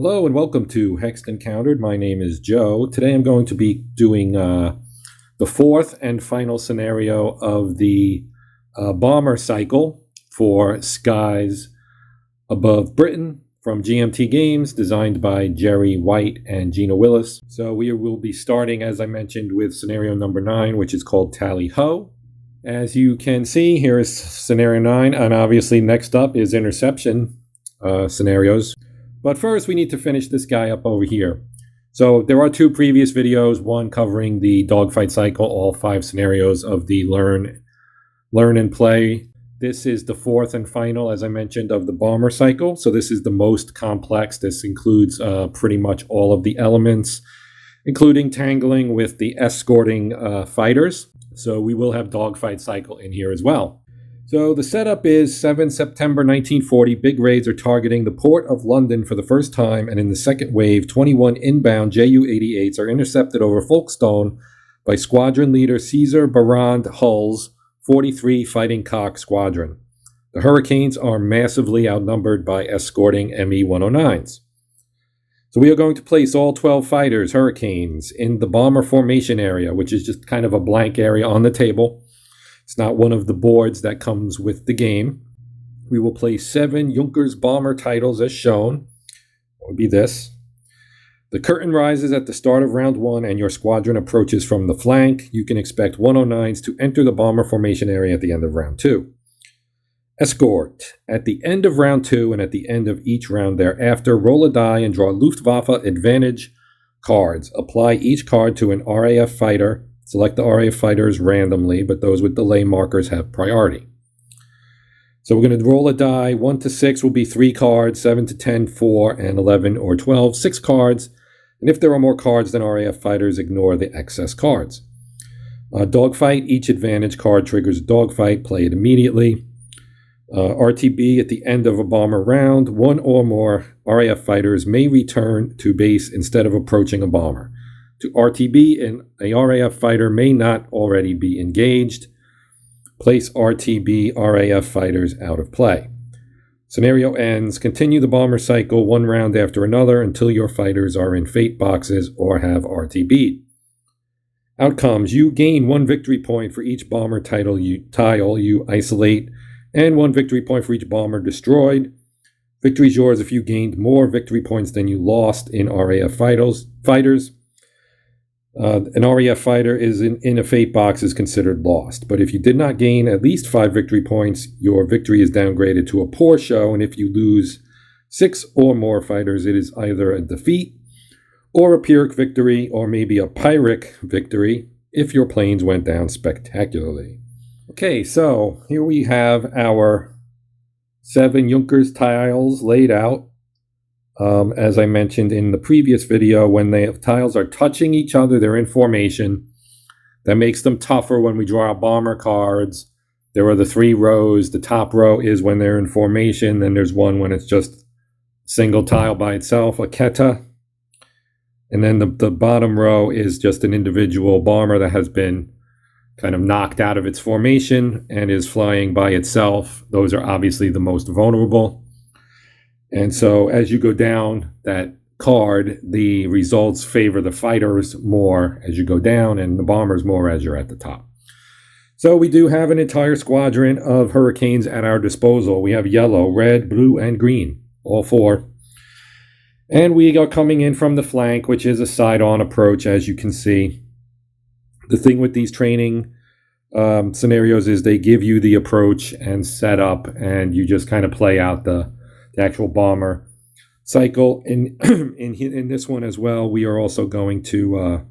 Hello and welcome to Hexed Encountered. My name is Joe. Today I'm going to be doing the fourth and final scenario of the bomber cycle for Skies Above Britain from GTM Games, designed by Jerry White and Gina Willis. So we will be starting, as I mentioned, with scenario number 9, which is called Tally Ho. As you can see, here is scenario 9, and obviously next up is interception scenarios. But first, we need to finish this guy up over here. So there are two previous videos, one covering the dogfight cycle, all 5 scenarios of the learn and play. This is the fourth and final, as I mentioned, of the bomber cycle. So this is the most complex. This includes pretty much all of the elements, including tangling with the escorting fighters. So we will have dogfight cycle in here as well. So the setup is 7 September 1940. Big raids are targeting the port of London for the first time, and in the second wave, 21 inbound Ju-88s are intercepted over Folkestone by squadron leader Caesar Barrand Hull's 43 Fighting Cock Squadron. The Hurricanes are massively outnumbered by escorting Me-109s. So we are going to place all 12 fighters, Hurricanes, in the bomber formation area, which is just kind of a blank area on the table. It's not one of the boards that comes with the game. We will place 7 Junkers bomber titles as shown. That would be this. The curtain rises at the start of round 1 and your squadron approaches from the flank. You can expect 109s to enter the bomber formation area at the end of round 2. Escort. At the end of round 2 and at the end of each round thereafter, roll a die and draw Luftwaffe advantage cards. Apply each card to an RAF fighter. Select the RAF fighters randomly, but those with delay markers have priority. So we're going to roll a die. 1 to 6 will be 3 cards, 7 to 10, 4, and 11 or 12, 6 cards. And if there are more cards than RAF fighters, ignore the excess cards. Dogfight. Each advantage card triggers a dogfight. Play it immediately. RTB. At the end of a bomber round, 1 or more RAF fighters may return to base instead of approaching a bomber. To RTB, and a RAF fighter may not already be engaged. Place RTB RAF fighters out of play. Scenario ends. Continue the bomber cycle 1 round after another until your fighters are in fate boxes or have RTB. Outcomes. You gain 1 victory point for each bomber tile you isolate, and 1 victory point for each bomber destroyed. Victory is yours if you gained more victory points than you lost in RAF fighters. An RAF fighter is in a fate box is considered lost. But if you did not gain at least 5 victory points, your victory is downgraded to a poor show. And if you lose 6 or more fighters, it is either a defeat or a Pyrrhic victory or maybe a Pyrrhic victory if your planes went down spectacularly. Okay, so here we have our 7 Junkers tiles laid out. As I mentioned in the previous video, when the tiles are touching each other, they're in formation. That makes them tougher when we draw our bomber cards. There are the 3 rows. The top row is when they're in formation. Then there's one when it's just single tile by itself, a keta. And then the bottom row is just an individual bomber that has been kind of knocked out of its formation and is flying by itself. Those are obviously the most vulnerable. And so as you go down that card, the results favor the fighters more as you go down and the bombers more as you're at the top. So we do have an entire squadron of Hurricanes at our disposal. We have yellow, red, blue, and green, all 4. And we are coming in from the flank, which is a side-on approach, as you can see. The thing with these training scenarios is they give you the approach and setup, and you just kind of play out the actual bomber cycle. In this one as well, we are also going to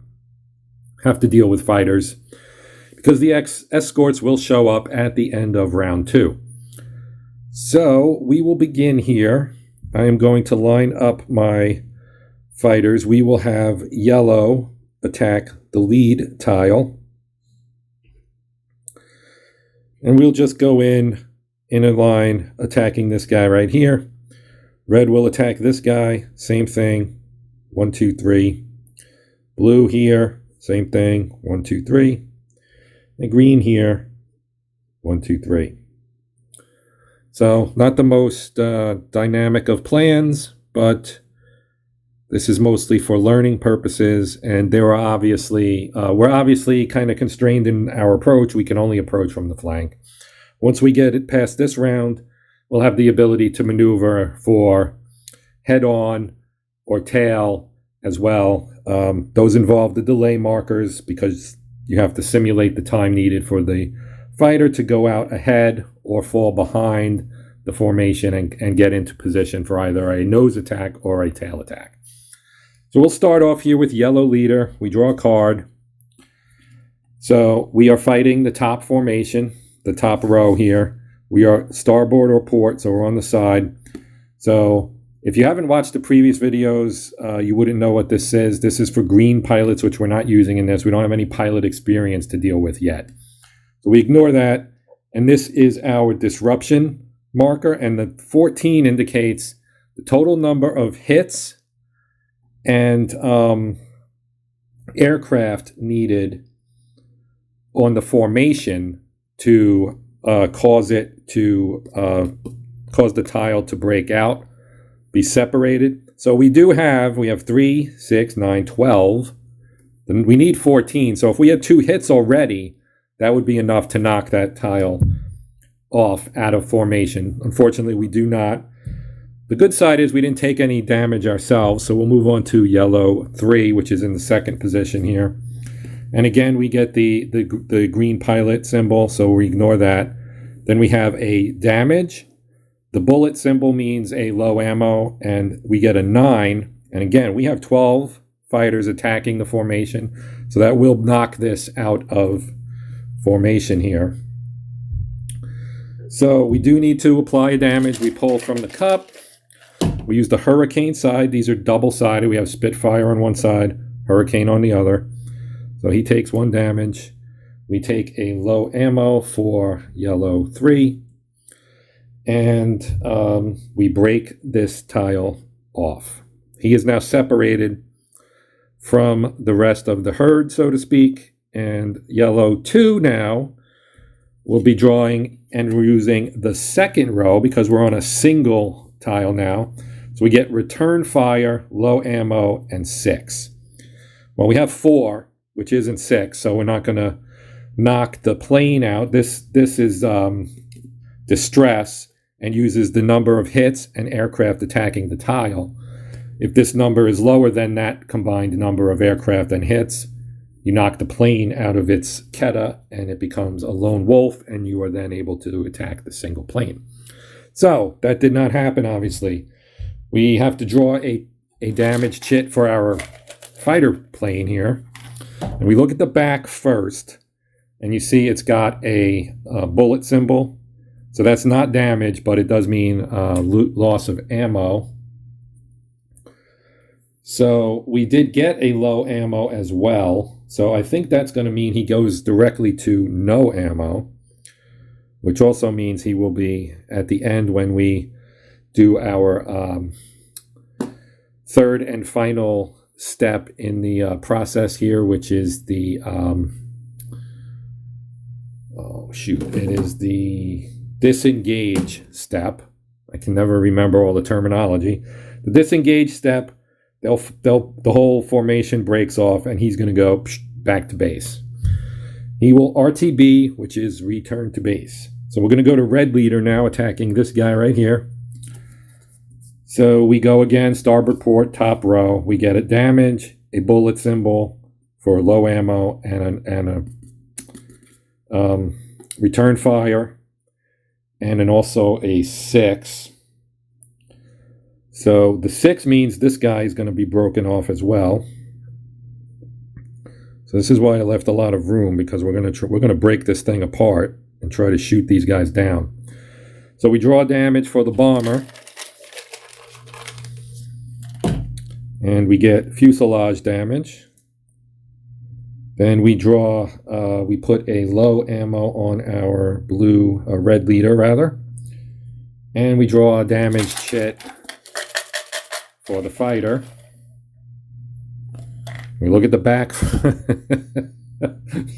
have to deal with fighters because the escorts will show up at the end of round 2. So we will begin here. I am going to line up my fighters. We will have yellow attack the lead tile. And we'll just go in a line attacking this guy right here. Red will attack this guy, same thing, 1, 2, 3. Blue here, same thing, 1, 2, 3. And green here, 1, 2, 3. So not the most dynamic of plans, but This is mostly for learning purposes, and we're obviously kind of constrained in our approach. We can only approach from the flank. Once we get it past this round, we'll have the ability to maneuver for head-on or tail as well. Those involve the delay markers because you have to simulate the time needed for the fighter to go out ahead or fall behind the formation and get into position for either a nose attack or a tail attack. So we'll start off here with yellow leader. We draw a card. So we are fighting the top formation, the top row here. We are starboard or port, so we're on the side. So if you haven't watched the previous videos, you wouldn't know what this is. This is for green pilots, which we're not using in this. We don't have any pilot experience to deal with yet. So we ignore that. And this is our disruption marker. And the 14 indicates the total number of hits and aircraft needed on the formation to cause the tile to break out, be separated. So we have 3, 6, 9, 12. Then we need 14. So if we have 2 hits already, that would be enough to knock that tile off out of formation. Unfortunately, we do not. The good side is we didn't take any damage ourselves, so we'll move on to yellow 3, which is in the second position here. And again, we get the green pilot symbol, so we ignore that. Then we have a damage. The bullet symbol means a low ammo, and we get a 9. And again, we have 12 fighters attacking the formation, so that will knock this out of formation here. So we do need to apply a damage. We pull from the cup. We use the Hurricane side. These are double-sided. We have Spitfire on one side, Hurricane on the other. So he takes 1 damage. We take a low ammo for yellow 3. And we break this tile off. He is now separated from the rest of the herd, so to speak. And yellow 2 now will be drawing, and we're using the second row because we're on a single tile now. So we get return fire, low ammo, and 6. Well, we have 4, which isn't 6, so we're not going to knock the plane out. This is distress and uses the number of hits and aircraft attacking the tile. If this number is lower than that combined number of aircraft and hits, you knock the plane out of its keta and it becomes a lone wolf, and you are then able to attack the single plane. So that did not happen, obviously. We have to draw a damaged chit for our fighter plane here. And we look at the back first, and you see it's got a bullet symbol. So that's not damage, but it does mean loss of ammo. So we did get a low ammo as well. So I think that's going to mean he goes directly to no ammo, which also means he will be at the end when we do our third and final step in the process here, which is the it is the disengage step. I can never remember all the terminology. The disengage step, the whole formation breaks off, and he's going to go back to base. He will RTB, which is return to base. So we're going to go to red leader now, attacking this guy right here. So we go again, starboard port, top row. We get a damage, a bullet symbol for low ammo, and a return fire, and also a 6. So the 6 means this guy is going to be broken off as well. So this is why I left a lot of room, because we're going to break this thing apart and try to shoot these guys down. So we draw damage for the bomber, and we get fuselage damage. Then we draw, we put a low ammo on our red leader rather, and we draw a damaged chit for the fighter. We look at the back.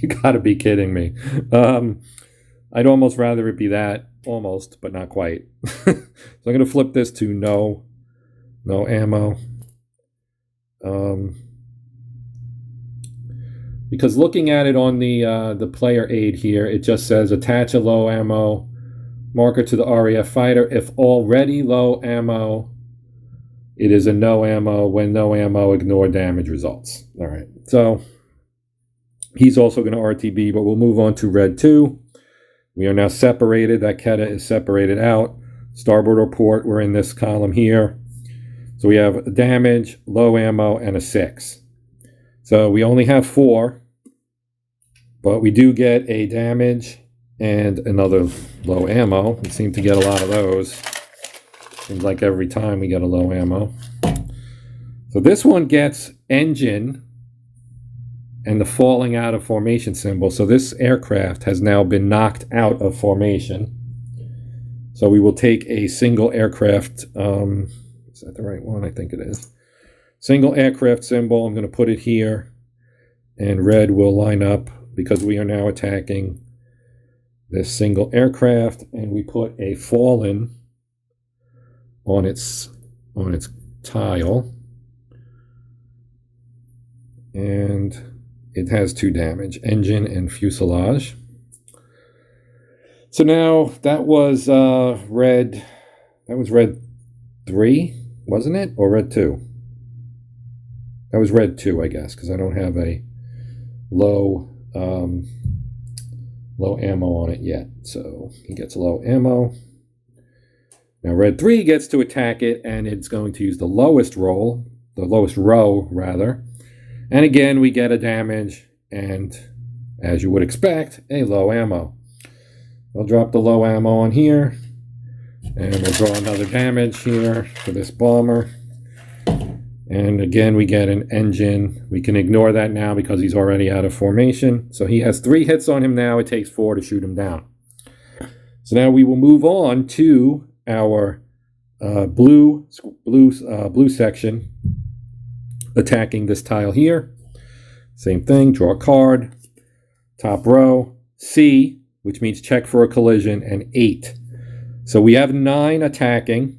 You gotta be kidding me. I'd almost rather it be that, almost, but not quite. So I'm gonna flip this to no ammo. Because looking at it on the player aid here, it just says attach a low ammo marker to the RAF fighter. If already low ammo, it is a no ammo. When no ammo, ignore damage results. All right, so he's also going to RTB, but we'll move on to Red 2. We are now separated. That Keta is separated out. Starboard report, we're in this column here. So we have damage, low ammo, and a 6. So we only have 4, but we do get a damage and another low ammo. We seem to get a lot of those. Seems like every time we get a low ammo. So this one gets engine and the falling out of formation symbol. So this aircraft has now been knocked out of formation. So we will take a single aircraft, is that the right one? I think it is. Single aircraft symbol, I'm going to put it here, and red will line up because we are now attacking this single aircraft, and we put a fallen on its tile, and it has 2 damage, engine and fuselage. So now that was red. That was red 3, wasn't it, or red 2? That was red 2, I guess, because I don't have a low ammo on it yet. So he gets low ammo. Now red 3 gets to attack it, and it's going to use the lowest row, rather. And again, we get a damage, and as you would expect, a low ammo. I'll drop the low ammo on here, and we'll draw another damage here for this bomber. And again, we get an engine. We can ignore that now because he's already out of formation. So he has 3 hits on him now. It takes 4 to shoot him down. So now we will move on to our blue section, attacking this tile here. Same thing, draw a card. Top row, C, which means check for a collision, and 8. So we have 9 attacking.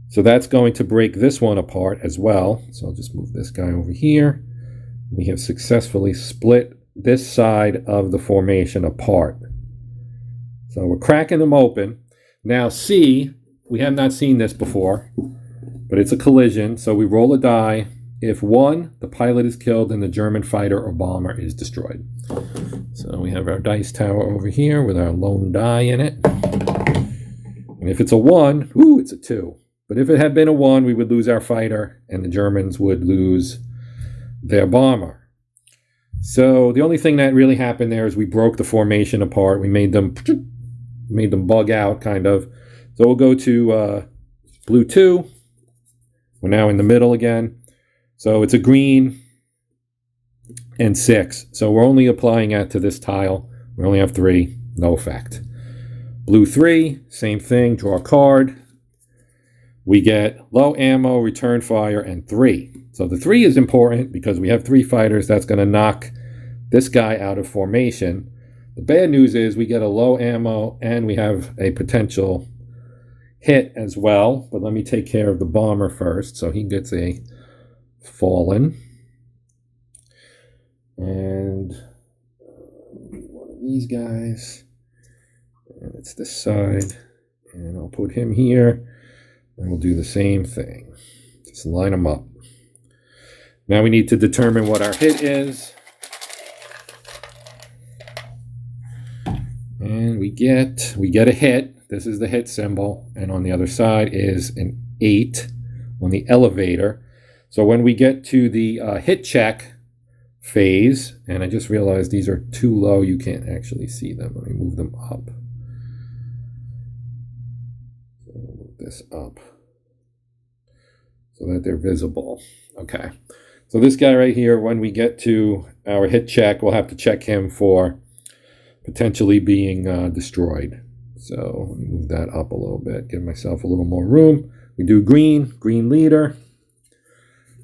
So that's going to break this one apart as well. So I'll just move this guy over here. We have successfully split this side of the formation apart. So we're cracking them open. Now C, we have not seen this before, but it's a collision. So we roll a die. If 1, the pilot is killed and the German fighter or bomber is destroyed. So we have our dice tower over here with our lone die in it. And if it's a 1, ooh, it's a 2. But if it had been a 1, we would lose our fighter and the Germans would lose their bomber. So the only thing that really happened there is we broke the formation apart. We made them bug out, kind of. So we'll go to blue 2. We're now in the middle again. So it's a green and 6. So we're only applying that to this tile. We only have 3. No effect. Blue 3, same thing. Draw a card. We get low ammo, return fire, and 3. So the 3 is important because we have 3 fighters. That's going to knock this guy out of formation. The bad news is we get a low ammo and we have a potential hit as well. But let me take care of the bomber first. So he gets a fallen. And one of these guys. And it's this side. And I'll put him here. And we'll do the same thing. Just line them up. Now we need to determine what our hit is. And we get a hit. This is the hit symbol. And on the other side is an 8 on the elevator. So when we get to the hit check phase, and I just realized these are too low, you can't actually see them. Let me move them up. So move this up so that they're visible. Okay. So this guy right here, when we get to our hit check, we'll have to check him for potentially being destroyed. So let me move that up a little bit, give myself a little more room. We do green leader.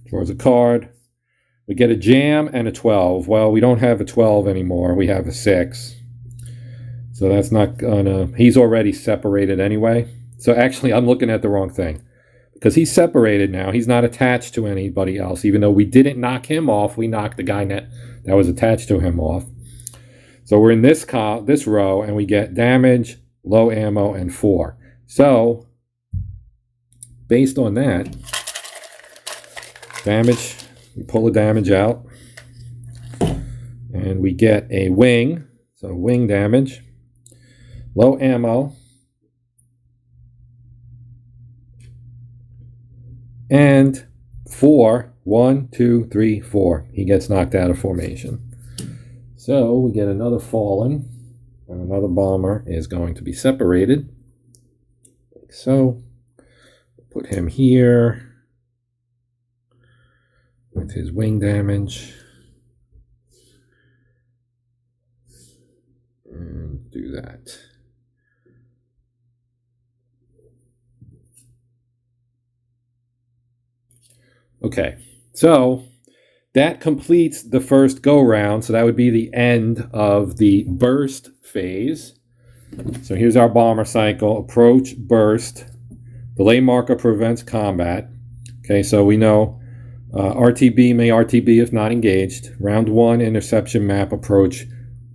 Draws a card. We get a jam and a 12. Well, we don't have a 12 anymore. We have a 6. So that's not gonna... He's already separated anyway. So actually, I'm looking at the wrong thing. because he's separated now. He's not attached to anybody else. Even though we didn't knock him off, we knocked the guy that was attached to him off. So we're in this row, and we get damage, low ammo, and 4. So based on that, damage, we pull the damage out, and we get a wing. So wing damage, low ammo, and 4. 1, 2, 3, 4. He gets knocked out of formation. So we get another fallen, and another bomber is going to be separated. Like so. Put him here with his wing damage. And do that. Okay, so that completes the first go-round. So that would be the end of the burst phase. So here's our bomber cycle. Approach, burst. Delay marker prevents combat. Okay, so we know RTB may RTB if not engaged. Round 1, interception map approach.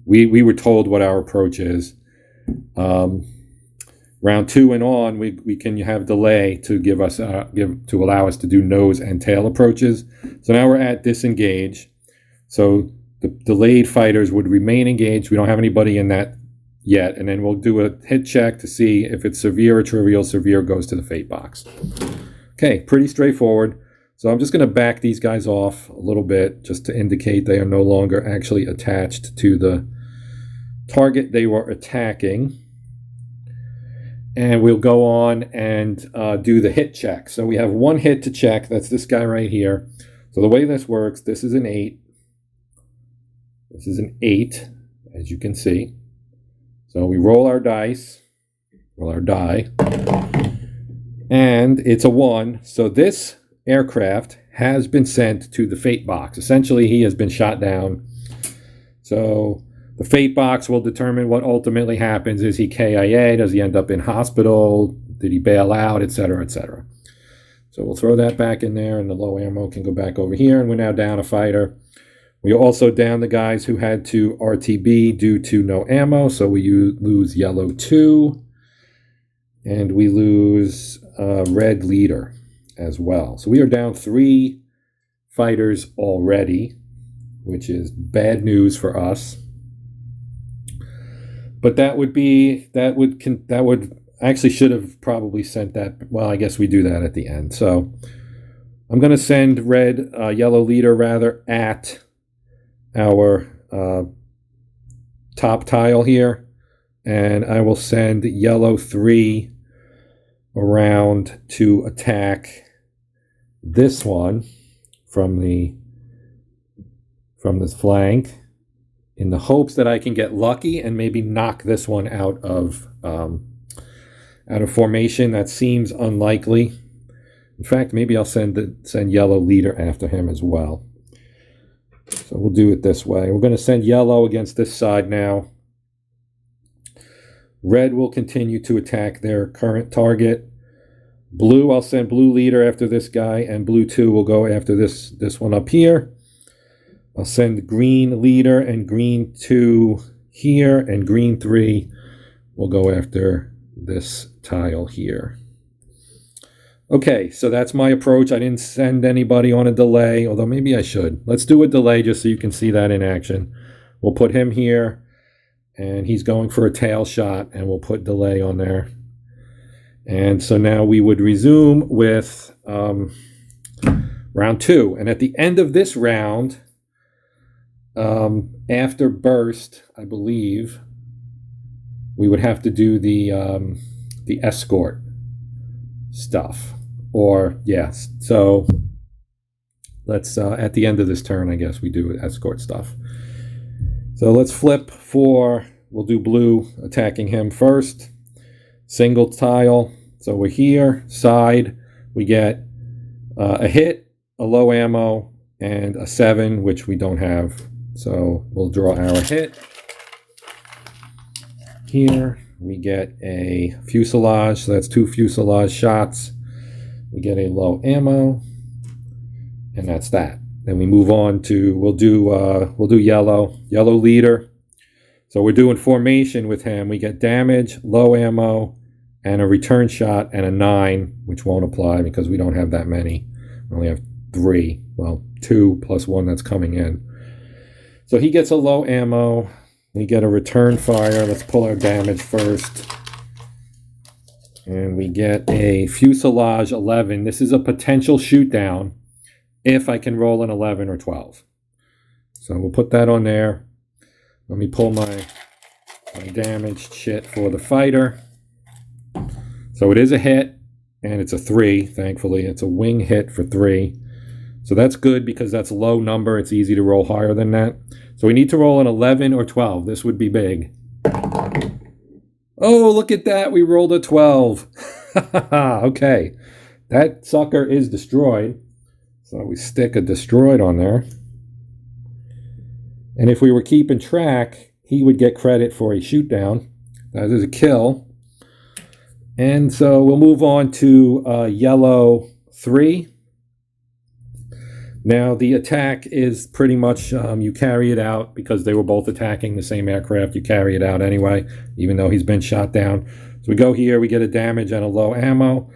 We were told what our approach is. Round 2 and on, we can have delay to to allow us to do nose and tail approaches. So now we're at disengage. So the delayed fighters would remain engaged. We don't have anybody in that yet, and then we'll do a hit check to see if it's severe or trivial. Severe goes to the fate box. Okay, pretty straightforward. So I'm just going to back these guys off a little bit just to indicate they are no longer actually attached to the target they were attacking. And we'll go on and do the hit check. So we have one hit to check. That's this guy right here. So the way this works, this is an 8. This is an 8, as you can see. So we roll our dice, roll our die, and it's a 1. So this aircraft has been sent to the fate box. Essentially, he has been shot down. So the fate box will determine what ultimately happens. Is he KIA? Does he end up in hospital? Did he bail out? Etc., etc. So we'll throw that back in there, and the low ammo can go back over here, and we're now down a fighter. We also down the guys who had to RTB due to no ammo, so we lose yellow 2, and we lose red leader as well. So we are down 3 fighters already, which is bad news for us. But that would actually should have probably sent that. Well, I guess we do that at the end. So I'm going to send yellow leader rather at our top tile here, and I will send yellow 3 around to attack this one from this flank, in the hopes that I can get lucky and maybe knock this one out of formation. That seems unlikely. In fact, maybe I'll send yellow leader after him as well. So we'll do it this way. We're going to send yellow against this side now. Red will continue to attack their current target. Blue, I'll send blue leader after this guy, and blue 2 will go after this one up here. I'll send green leader and green 2 here, and green 3 will go after this tile here. Okay, so that's my approach. I didn't send anybody on a delay, although maybe I should. Let's do a delay just so you can see that in action. We'll put him here, and he's going for a tail shot, and we'll put delay on there. And so now we would resume with round 2. And at the end of this round, after burst, I believe, we would have to do the escort stuff. Or, yes, so let's, at the end of this turn, I guess, we do escort stuff. So let's flip we'll do blue attacking him first. Single tile. So we're here, side. We get a hit, a low ammo, and a 7, which we don't have. So we'll draw our hit. Here we get a fuselage. So that's 2 fuselage shots. We get a low ammo, and that's that. Then we move on to, we'll do yellow leader. So we're doing formation with him. We get damage, low ammo, and a return shot, and a 9, which won't apply because we don't have that many. We only have 3. Well, 2 plus 1 that's coming in. So he gets a low ammo. We get a return fire. Let's pull our damage first. And we get a fuselage 11. This is a potential shoot down if I can roll an 11 or 12. So we'll put that on there. Let me pull my damaged shit for the fighter. So it is a hit, and it's a 3, thankfully. It's a wing hit for 3. So that's good because that's a low number. It's easy to roll higher than that. So we need to roll an 11 or 12. This would be big. Oh, look at that. We rolled a 12. Okay. That sucker is destroyed. So we stick a destroyed on there. And if we were keeping track, he would get credit for a shoot down. That is a kill. And so we'll move on to yellow 3. Now the attack is pretty much, you carry it out because they were both attacking the same aircraft. You carry it out anyway, even though he's been shot down. So we go here, we get a damage and a low ammo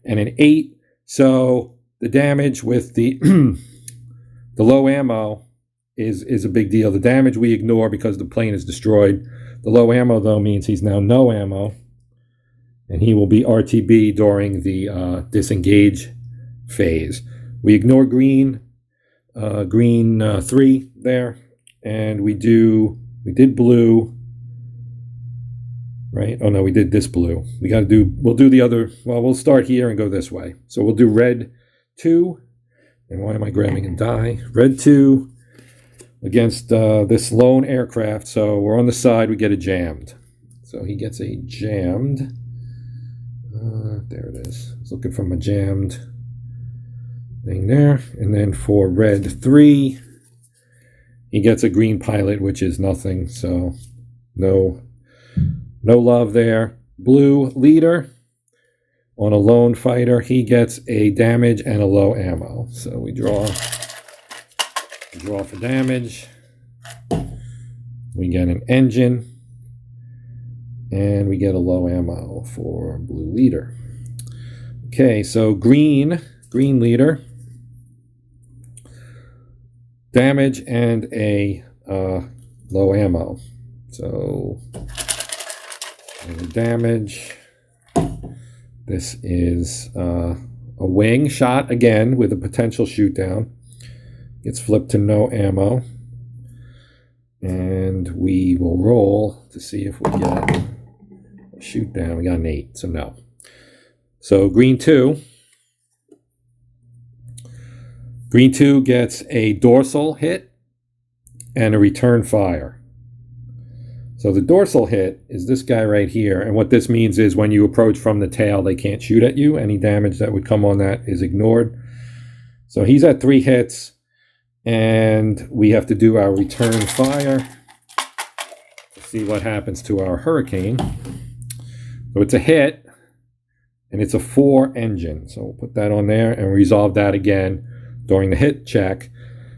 and an 8. So the damage with the the low ammo is a big deal. The damage we ignore because the plane is destroyed. The low ammo, though, means he's now no ammo. And he will be RTB during the disengage phase. We ignore green 3 there. And we did blue. Right? Oh, no, we did this blue. We'll do the other, well, we'll start here and go this way. So we'll do red 2. And why am I grabbing a die? Red 2. Against this lone aircraft. So we're on the side, we get a jammed. So he gets a jammed. There it is. I was looking for my jammed thing there. And then for red 3, he gets a green pilot, which is nothing. So no love there. Blue leader on a lone fighter. He gets a damage and a low ammo. So we draw for damage. We get an engine. And we get a low ammo for blue leader. Okay, so green leader. Damage and a low ammo. So damage. This is a wing shot again with a potential shoot down. Gets flipped to no ammo. And we will roll to see if we get a shoot down. We got an 8, so no. So green 2. Green 2 gets a dorsal hit and a return fire. So the dorsal hit is this guy right here. And what this means is when you approach from the tail, they can't shoot at you. Any damage that would come on that is ignored. So he's at 3 hits. And we have to do our return fire to see what happens to our Hurricane. So it's a hit, and it's a 4 engine. So we'll put that on there and resolve that again during the hit check.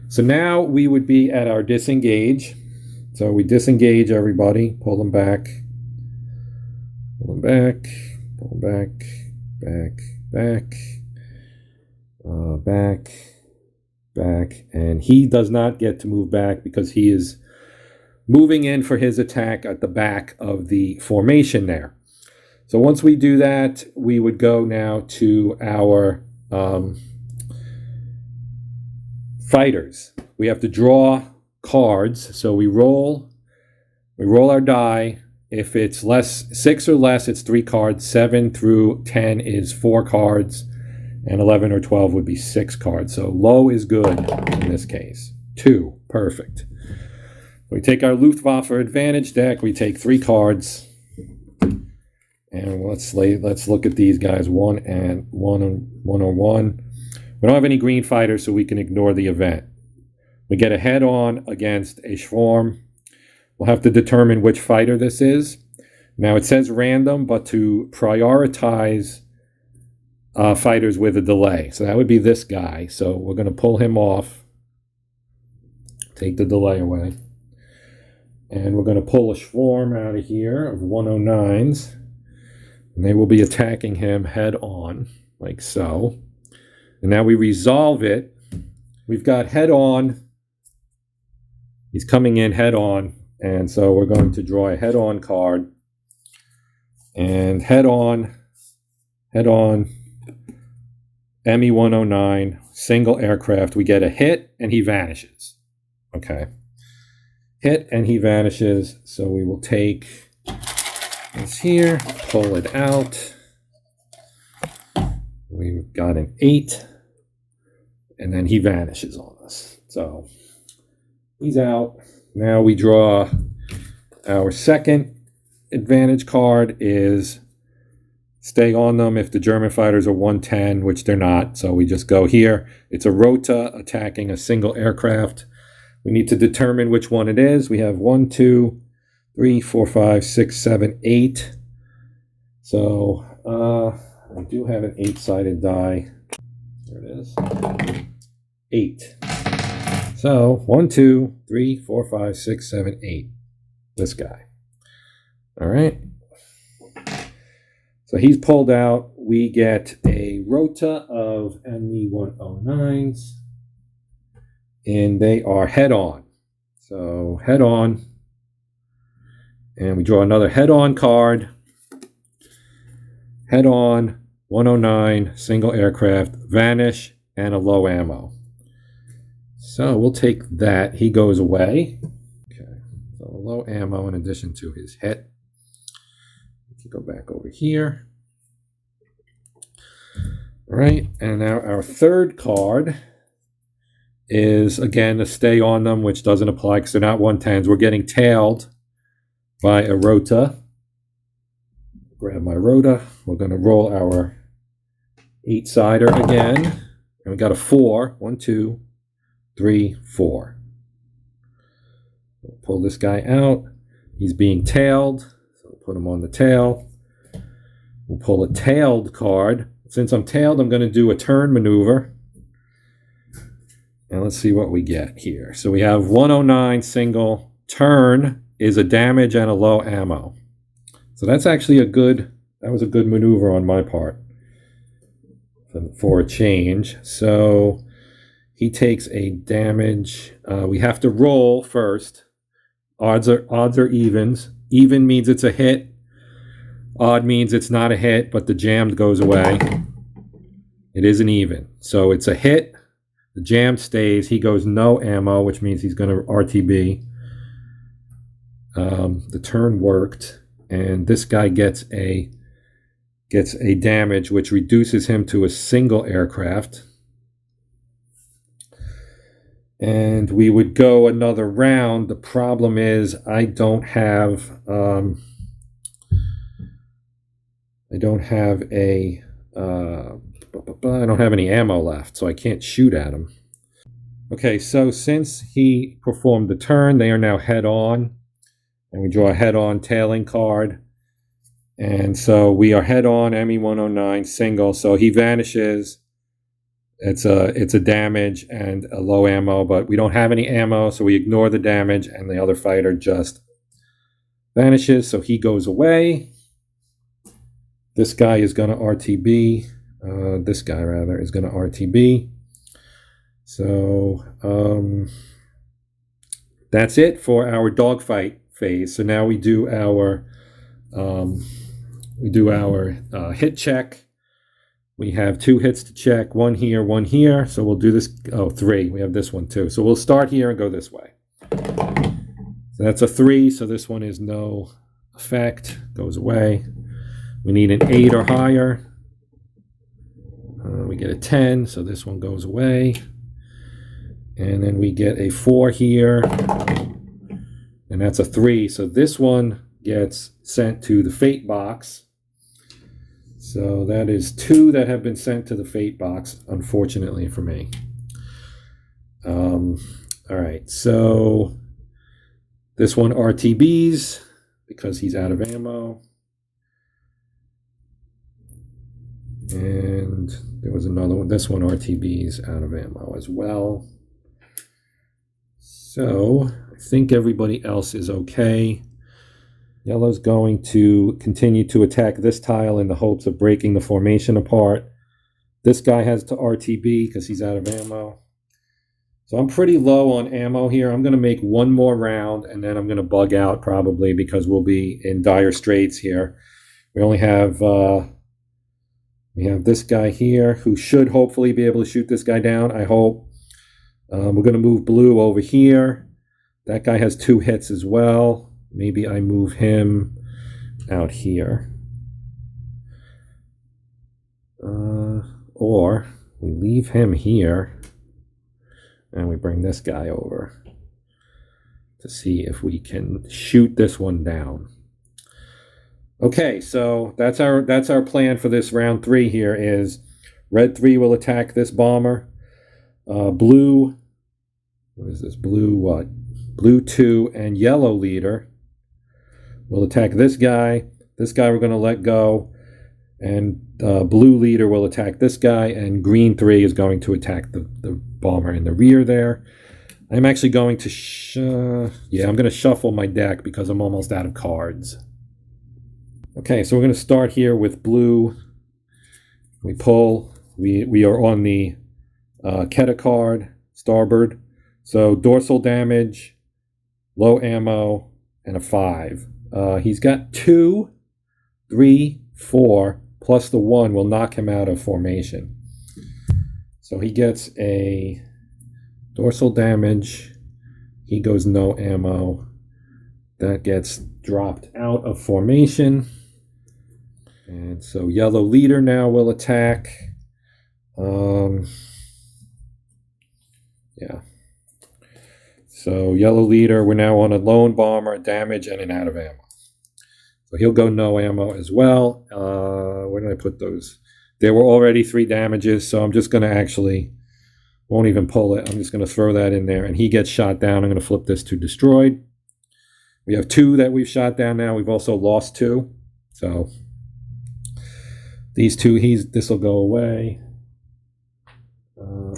So now we would be at our disengage. So we disengage everybody, pull them back, pull them back, pull them back, back, and he does not get to move back because he is moving in for his attack at the back of the formation there. So once we do that, we would go now to our fighters. We have to draw cards. So we roll our die. If it's 6 or less, it's 3 cards. 7 through 10 is 4 cards. And 11 or 12 would be 6 cards. So low is good in this case. 2, perfect. We take our Luftwaffe advantage deck. We take 3 cards. And let's look at these guys. 1 and 101. We don't have any green fighters, so we can ignore the event. We get a head-on against a swarm. We'll have to determine which fighter this is. Now it says random, but to prioritize fighters with a delay. So that would be this guy. So we're going to pull him off, take the delay away. And we're going to pull a swarm out of here of 109s. And they will be attacking him head on, like so. And now we resolve it. We've got head on. He's coming in head on. And so we're going to draw a head on card. And head on, ME 109, single aircraft. We get a hit and he vanishes. Okay. Hit and he vanishes. So we will take this here, pull it out. We've got an 8. And then he vanishes on us. So he's out. Now we draw our second advantage card is stay on them if the German fighters are 110, which they're not. So we just go here. It's a rota attacking a single aircraft. We need to determine which one it is. We have 1, 2, 3, 4, 5, 6, 7, 8. So I do have an 8-sided die. There it is. 8. So 1, 2, 3, 4, 5, 6, 7, 8. This guy. All right. So he's pulled out. We get a rota of ME 109s. And they are head on. So head on. And we draw another head on card. Head on, 109, single aircraft, vanish, and a low ammo. So we'll take that. He goes away. Okay. So low ammo in addition to his hit. We can go back over here. All right. And now our third card is, again, to stay on them, which doesn't apply because they're not 110s. We're getting tailed by a rota. Grab my rota. We're going to roll our 8-sider again. And we got a 4. 1, 2, 3, 4. We'll pull this guy out. He's being tailed. So we'll put him on the tail. We'll pull a tailed card. Since I'm tailed, I'm going to do a turn maneuver. And let's see what we get here. So we have 109 single. Turn is a damage and a low ammo. So that's actually that was a good maneuver on my part for a change. So he takes a damage. We have to roll first. Odds are evens. Even means it's a hit. Odd means it's not a hit, but the jammed goes away. It is an even. So it's a hit. The jam stays. He goes no ammo, which means he's going to RTB. The turn worked, and this guy gets a damage, which reduces him to a single aircraft. And we would go another round. The problem is I don't have any ammo left, so I can't shoot at him. Okay, so since he performed the turn, they are now head on, and we draw a head on tailing card. And so we are head on, ME 109 single. So he vanishes. It's a damage and a low ammo, but we don't have any ammo, so we ignore the damage, and the other fighter just vanishes. So he goes away. This guy is going to RTB. This guy, rather, is going to RTB. So that's it for our dogfight phase. So now we do our hit check. We have 2 hits to check, 1 here, 1 here. So we'll do this. 3. We have this one too. So we'll start here and go this way. So that's a 3. So this one is no effect. Goes away. We need an 8 or higher. We get a 10, so this one goes away. And then we get a 4 here. And that's a 3. So this one gets sent to the fate box. So that is 2 that have been sent to the fate box, unfortunately for me. All right, so this one RTBs because he's out of ammo. And there was another one. This one, RTB's out of ammo as well. So I think everybody else is okay. Yellow's going to continue to attack this tile in the hopes of breaking the formation apart. This guy has to RTB because he's out of ammo. So I'm pretty low on ammo here. I'm going to make one more round, and then I'm going to bug out probably because we'll be in dire straits here. We only have this guy here who should hopefully be able to shoot this guy down, I hope. We're going to move blue over here. That guy has 2 hits as well. Maybe I move him out here. Or we leave him here. And we bring this guy over to see if we can shoot this one down. Okay, so that's our plan for this round 3 here is red 3 will attack this bomber. Blue, what is this? Blue what? Blue 2 and yellow leader will attack this guy. This guy we're going to let go. And blue leader will attack this guy, and green 3 is going to attack the bomber in the rear there. I'm actually going to, I'm going to shuffle my deck because I'm almost out of cards. Okay, so we're going to start here with blue. We pull. We are on the Keta card, starboard. So dorsal damage, low ammo, and a 5. He's got 2, 3, 4, plus the 1 will knock him out of formation. So he gets a dorsal damage. He goes no ammo. That gets dropped out of formation. And so yellow leader now will attack. So yellow leader, we're now on a lone bomber, damage, and an out of ammo. So he'll go no ammo as well. Where did I put those? There were already 3 damages, so I'm just going to won't even pull it. I'm just going to throw that in there, and he gets shot down. I'm going to flip this to destroyed. We have 2 that we've shot down now. We've also lost 2. So these 2, this will go away.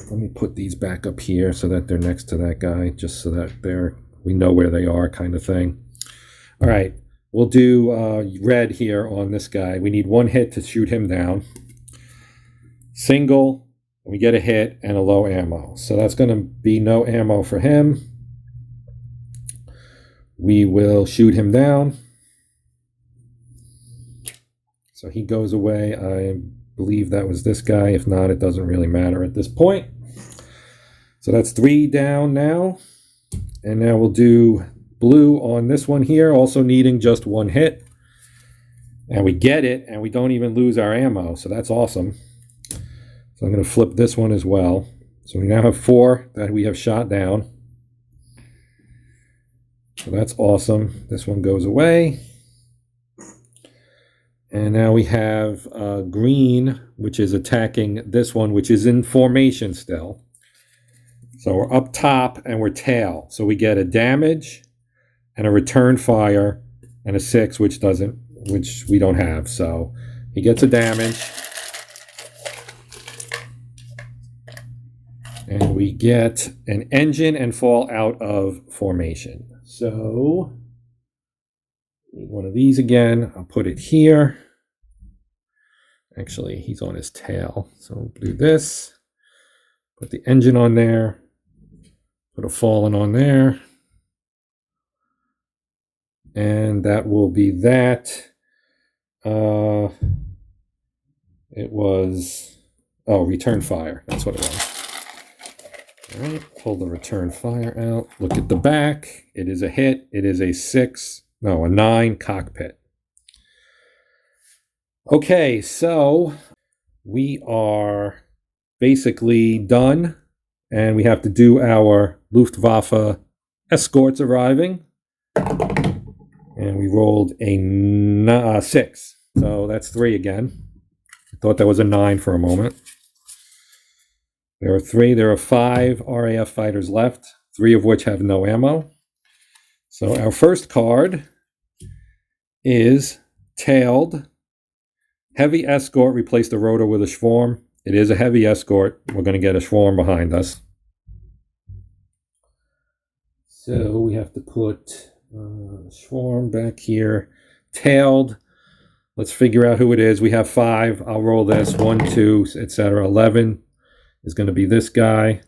Let me put these back up here so that they're next to that guy, just so that we know where they are kind of thing. All right. We'll do red here on this guy. We need 1 hit to shoot him down. Single, we get a hit and a low ammo. So that's going to be no ammo for him. We will shoot him down. So he goes away. I believe that was this guy. If not, it doesn't really matter at this point. So that's 3 down now. And now we'll do blue on this one here, also needing just 1 hit. And we get it, and we don't even lose our ammo, so that's awesome. So I'm going to flip this one as well. So we now have 4 that we have shot down. So that's awesome. This one goes away. And now we have green, which is attacking this one, which is in formation still. So we're up top and we're tail. So we get a damage and a return fire and a 6, which we don't have. So he gets a damage. And we get an engine and fall out of formation. So need one of these again. I'll put it here. Actually, he's on his tail. So we'll do this. Put the engine on there. Put a fallen on there. And that will be that. It was, return fire. That's what it was. All right, pull the return fire out. Look at the back. It is a hit. It is a 9 cockpit. Okay, so we are basically done. And we have to do our Luftwaffe escorts arriving. And we rolled a 6. So that's 3 again. I thought that was a 9 for a moment. There are 3. There are 5 RAF fighters left, 3 of which have no ammo. So our first card is tailed Heavy escort replaced the rotor with a Schwarm. It is a heavy escort. We're going to get a Schwarm behind us. So we have to put Schwarm back here. Tailed. Let's figure out who it is. We have 5. I'll roll this. 1, 2, etc. 11 is going to be this guy.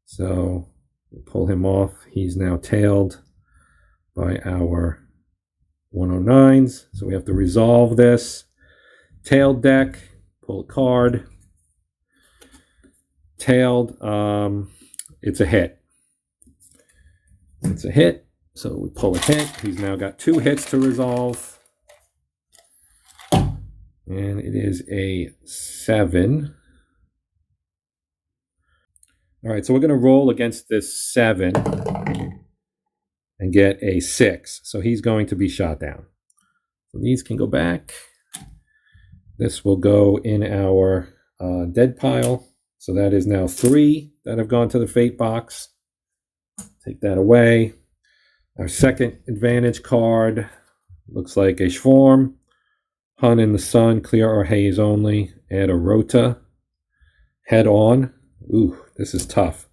So we'll pull him off. He's now tailed by our 109s. So we have to resolve this. Tailed deck. Pull a card. Tailed. It's a hit. It's a hit. So we pull a hit. He's now got 2 hits to resolve. And it is a 7. All right, so we're going to roll against this 7 and get a 6. So he's going to be shot down. So these can go back. This will go in our dead pile. So that is now 3 that have gone to the fate box. Take that away. Our second advantage card looks like a Schwarm. Hun in the sun, clear or haze only. Add a rota. Head on. Ooh, this is tough.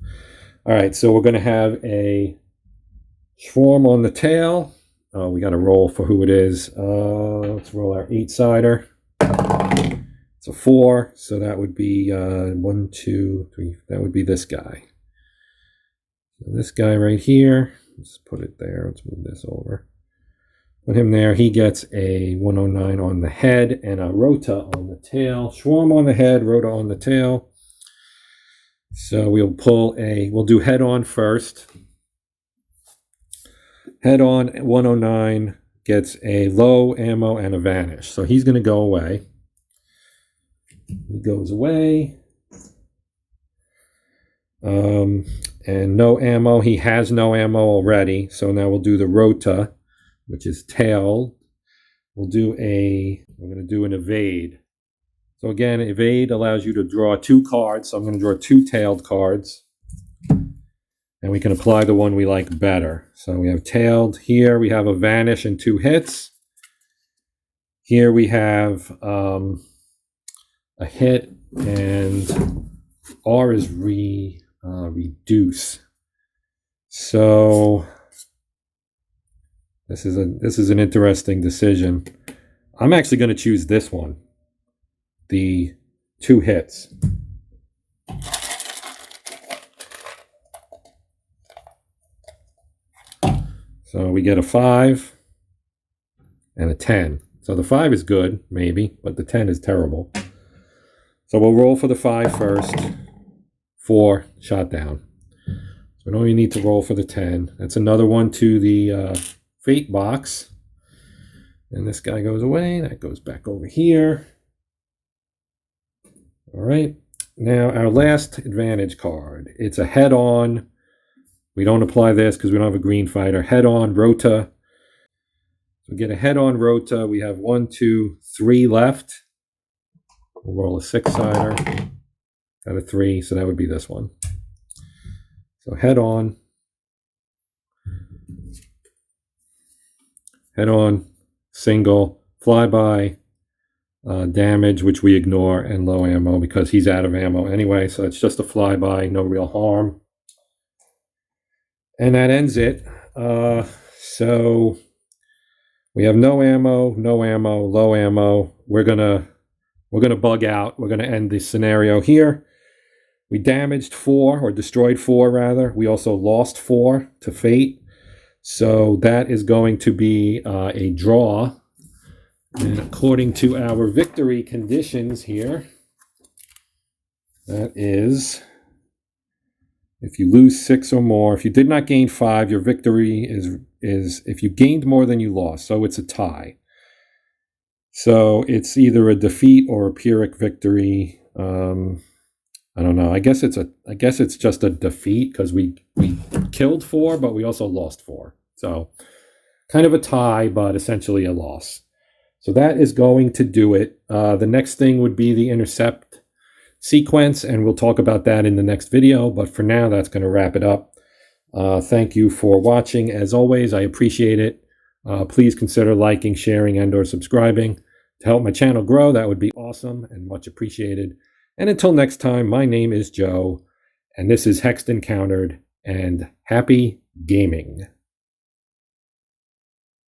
All right, so we're going to have a Schwarm on the tail. Oh, we got to roll for who it is. Let's roll our 8-sider. It's a 4, so that would be 1, 2, 3. That would be this guy. So this guy right here. Let's put it there. Let's move this over. Put him there. He gets a 109 on the head and a rota on the tail. Schwarm on the head, rota on the tail. So we'll do head on first. Head on 109 gets a low ammo and a vanish. So he's going to go away. He goes away. And no ammo. He has no ammo already. So now we'll do the rota, which is tail. We're going to do an evade. So again, evade allows you to draw 2 cards. So I'm going to draw 2 tailed cards. And we can apply the one we like better. So we have tailed. Here we have a vanish and 2 hits. Here we have a hit, and R is reduce. So this is an interesting decision. I'm actually going to choose this one, the 2 hits. So we get a 5 and a 10. So the 5 is good, maybe, but the 10 is terrible. So we'll roll for the 5 first. 4, shot down. So we don't even need to roll for the 10. That's another one to the fate box. And this guy goes away. That goes back over here. All right. Now our last advantage card. It's a head-on. We don't apply this because we don't have a green fighter. Head-on, rota. So we get a head-on rota. We have 1, 2, 3 left. We'll roll a 6-sider. Got a 3, so that would be this one. So head-on. Head-on, single, flyby, damage, which we ignore, and low ammo because he's out of ammo anyway. So it's just a flyby, no real harm. And that ends it. So we have no ammo, low ammo. We're gonna bug out. We're gonna end this scenario here. We damaged 4, or destroyed 4 rather. We also lost 4 to fate. So that is going to be a draw. And according to our victory conditions here, that is, if you lose 6 or more, if you did not gain 5, your victory is if you gained more than you lost. So it's a tie. So it's either a defeat or a Pyrrhic victory. I don't know. I guess it's just a defeat because we killed 4, but we also lost 4. So kind of a tie, but essentially a loss. So that is going to do it. The next thing would be the intercept sequence, and we'll talk about that in the next video. But for now, that's going to wrap it up. Thank you for watching. As always, I appreciate it. Please consider liking, sharing, and/or subscribing. to help my channel grow, that would be awesome and much appreciated. And until next time, my name is Joe, and this is Hexed Encountered, and happy gaming.